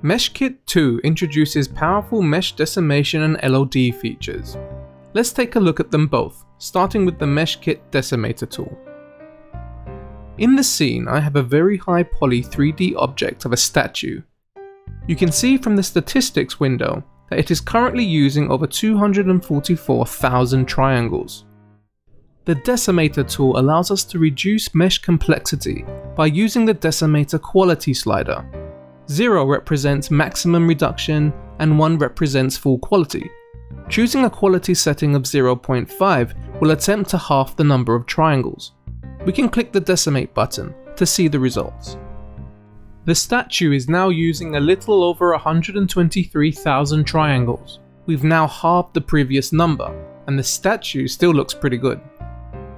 MeshKit 2 introduces powerful mesh decimation and LOD features. Let's take a look at them both, starting with the MeshKit Decimator tool. In the scene, I have a very high poly 3D object of a statue. You can see from the statistics window that it is currently using over 244,000 triangles. The Decimator tool allows us to reduce mesh complexity by using the Decimator quality slider. 0 represents maximum reduction and 1 represents full quality. Choosing a quality setting of 0.5 will attempt to halve the number of triangles. We can click the Decimate button to see the results. The statue is now using a little over 123,000 triangles. We've now halved the previous number, and the statue still looks pretty good.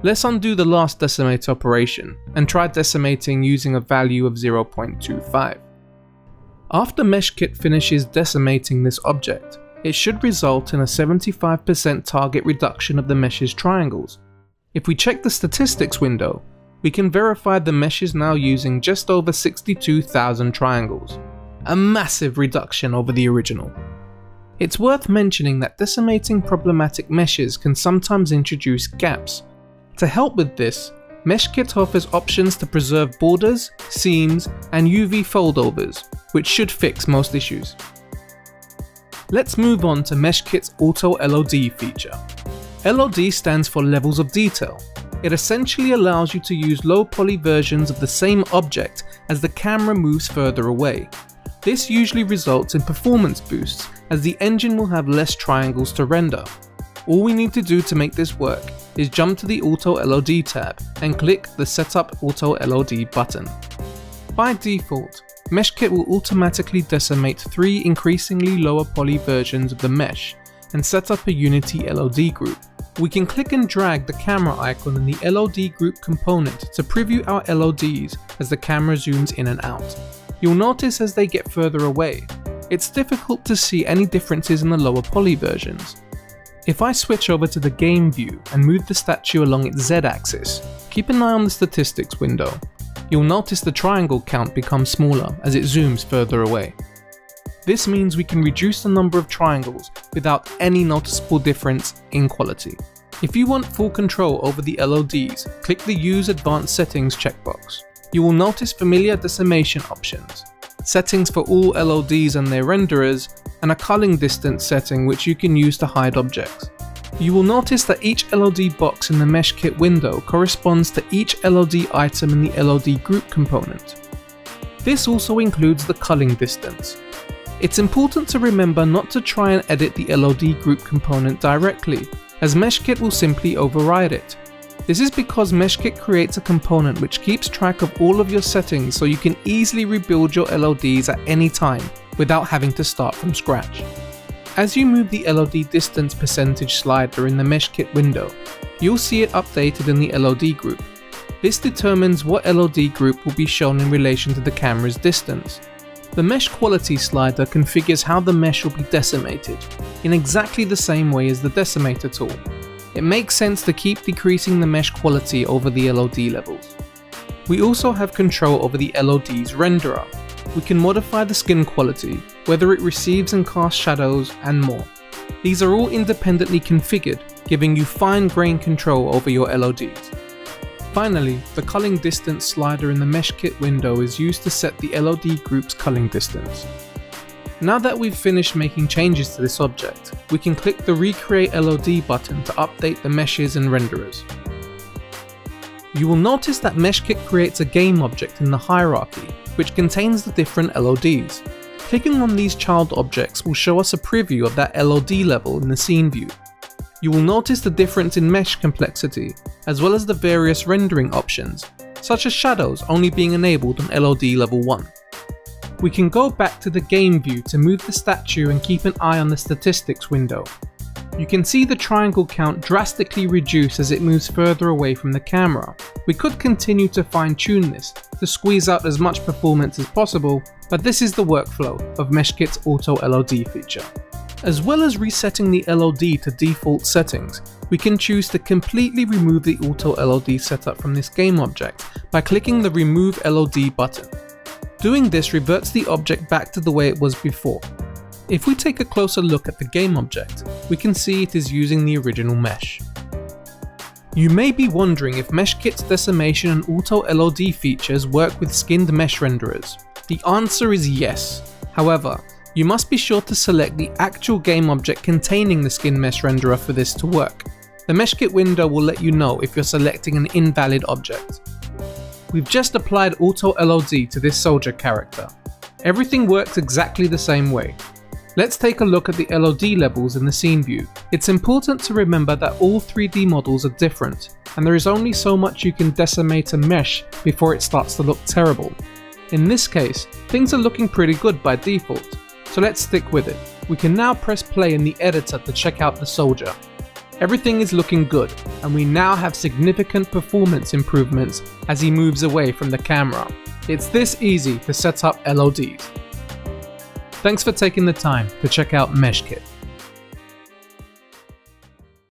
Let's undo the last decimate operation and try decimating using a value of 0.25. After MeshKit finishes decimating this object, it should result in a 75% target reduction of the mesh's triangles. If we check the statistics window, we can verify the mesh is now using just over 62,000 triangles, a massive reduction over the original. It's worth mentioning that decimating problematic meshes can sometimes introduce gaps. To help with this, MeshKit offers options to preserve borders, seams, and UV foldovers, which should fix most issues. Let's move on to MeshKit's Auto LOD feature. LOD stands for Levels of Detail. It essentially allows you to use low poly versions of the same object as the camera moves further away. This usually results in performance boosts, as the engine will have less triangles to render. All we need to do to make this work is jump to the Auto LOD tab and click the Setup Auto LOD button. By default, MeshKit will automatically decimate 3 increasingly lower poly versions of the mesh and set up a Unity LOD group. We can click and drag the camera icon in the LOD group component to preview our LODs as the camera zooms in and out. You'll notice as they get further away, it's difficult to see any differences in the lower poly versions. If I switch over to the game view and move the statue along its Z-axis, keep an eye on the statistics window. You'll notice the triangle count becomes smaller as it zooms further away. This means we can reduce the number of triangles without any noticeable difference in quality. If you want full control over the LODs, click the Use Advanced Settings checkbox. You will notice familiar decimation options, settings for all LODs and their renderers, and a culling distance setting which you can use to hide objects. You will notice that each LOD box in the MeshKit window corresponds to each LOD item in the LOD group component. This also includes the culling distance. It's important to remember not to try and edit the LOD group component directly, as MeshKit will simply override it. This is because MeshKit creates a component which keeps track of all of your settings so you can easily rebuild your LODs at any time without having to start from scratch. As you move the LOD distance percentage slider in the MeshKit window, you'll see it updated in the LOD group. This determines what LOD group will be shown in relation to the camera's distance. The mesh quality slider configures how the mesh will be decimated, in exactly the same way as the Decimator tool. It makes sense to keep decreasing the mesh quality over the LOD levels. We also have control over the LOD's renderer. We can modify the skin quality, whether it receives and casts shadows, and more. These are all independently configured, giving you fine-grained control over your LODs. Finally, the culling distance slider in the MeshKit window is used to set the LOD group's culling distance. Now that we've finished making changes to this object, we can click the Recreate LOD button to update the meshes and renderers. You will notice that MeshKit creates a game object in the hierarchy, which contains the different LODs. Clicking on these child objects will show us a preview of that LOD level in the scene view. You will notice the difference in mesh complexity, as well as the various rendering options, such as shadows only being enabled on LOD level 1. We can go back to the game view to move the statue and keep an eye on the statistics window. You can see the triangle count drastically reduce as it moves further away from the camera. We could continue to fine-tune this to squeeze out as much performance as possible, but this is the workflow of MeshKit's Auto LOD feature. As well as resetting the LOD to default settings, we can choose to completely remove the Auto LOD setup from this game object by clicking the Remove LOD button. Doing this reverts the object back to the way it was before. If we take a closer look at the game object, we can see it is using the original mesh. You may be wondering if MeshKit's decimation and auto LOD features work with skinned mesh renderers. The answer is yes. However, you must be sure to select the actual game object containing the skin mesh renderer for this to work. The MeshKit window will let you know if you're selecting an invalid object. We've just applied auto LOD to this soldier character. Everything works exactly the same way. Let's take a look at the LOD levels in the scene view. It's important to remember that all 3D models are different, and there is only so much you can decimate a mesh before it starts to look terrible. In this case, things are looking pretty good by default, so let's stick with it. We can now press play in the editor to check out the soldier. Everything is looking good, and we now have significant performance improvements as he moves away from the camera. It's this easy to set up LODs. Thanks for taking the time to check out MeshKit.